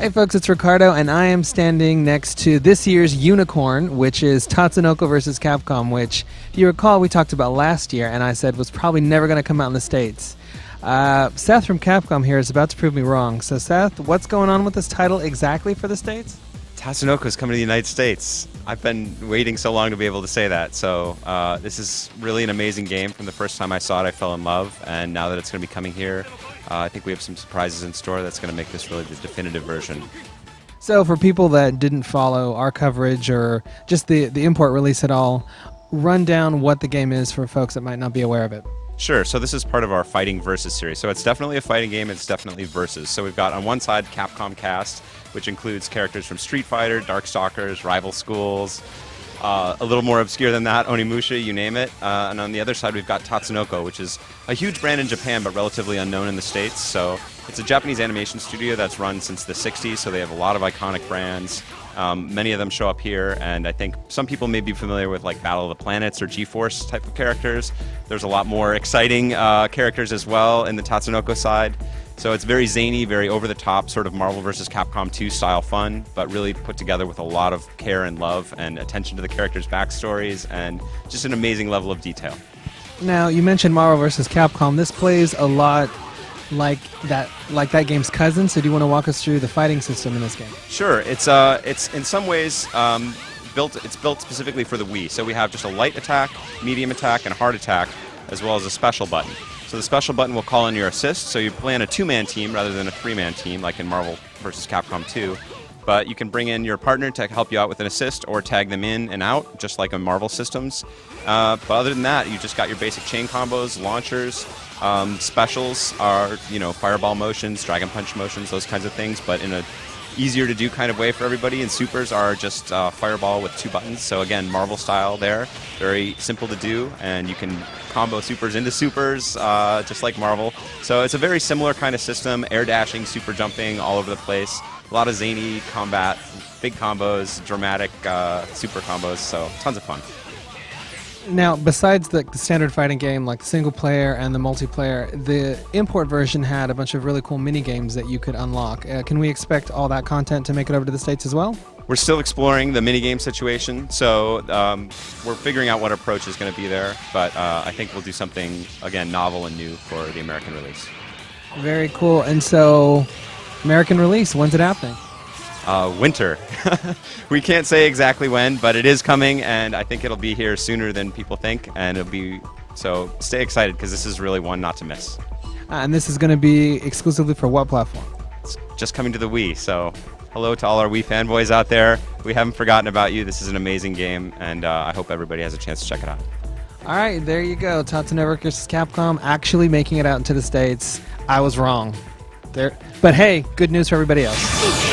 Hey folks, it's Ricardo, and I am standing next to this year's unicorn, which is Tatsunoko versus Capcom, which, if you recall, we talked about last year, and I said was probably never going to come out in the States. Seth from Capcom here is about to prove me wrong. So Seth, what's going on with this title exactly for the States? Tatsunoko is coming to the United States. I've been waiting so long to be able to say that. So this is really an amazing game. From the first time I saw it, I fell in love. And now that it's going to be coming here, I think we have some surprises in store that's going to make this really the definitive version. So for people that didn't follow our coverage or just the import release at all, run down what the game is for folks that might not be aware of it. Sure. So this is part of our Fighting Versus series. So it's definitely a fighting game. It's definitely Versus. So we've got on one side Capcom Cast, which includes characters from Street Fighter, Darkstalkers, Rival Schools, a little more obscure than that, Onimusha, you name it. And on the other side, we've got Tatsunoko, which is a huge brand in Japan, but relatively unknown in the States. So it's a Japanese animation studio that's run since the 60s, so they have a lot of iconic brands. Many of them show up here, and I think some people may be familiar with like Battle of the Planets or G-Force type of characters. There's a lot more exciting characters as well in the Tatsunoko side. So it's very zany, very over-the-top, sort of Marvel vs. Capcom 2 style fun, but really put together with a lot of care and love and attention to the characters' backstories and just an amazing level of detail. Now, you mentioned Marvel vs. Capcom. This plays a lot like that game's cousin, so do you want to walk us through the fighting system in this game? Sure. It's in some ways built specifically for the Wii. So we have just a light attack, medium attack, and hard attack, as well as a special button. So the special button will call in your assist, so you play on a two-man team rather than a three-man team like in Marvel vs. Capcom 2. But you can bring in your partner to help you out with an assist or tag them in and out, just like in Marvel systems. But other than that, you just got your basic chain combos, launchers. Specials are, fireball motions, dragon punch motions, those kinds of things, but in a easier to do kind of way for everybody. And supers are just fireball with two buttons. So again, Marvel style there, very simple to do, and you can combo supers into supers, just like Marvel. So it's a very similar kind of system, air dashing, super jumping all over the place. A lot of zany combat, big combos, dramatic super combos, so tons of fun. Now, besides the standard fighting game, like the single player and the multiplayer, the import version had a bunch of really cool mini games that you could unlock. Can we expect all that content to make it over to the States as well? We're still exploring the minigame situation, so we're figuring out what approach is going to be there, but I think we'll do something, again, novel and new for the American release. Very cool. And so, American release, when's it happening? Winter. We can't say exactly when, but it is coming, and I think it'll be here sooner than people think, and it'll be, so stay excited, because this is really one not to miss. And this is going to be exclusively for what platform? It's just coming to the Wii, so hello to all our Wii fanboys out there. We haven't forgotten about you. This is an amazing game, and I hope everybody has a chance to check it out. All right, there you go. Tatsunoko vs. Capcom actually making it out into the States. I was wrong. But hey, good news for everybody else.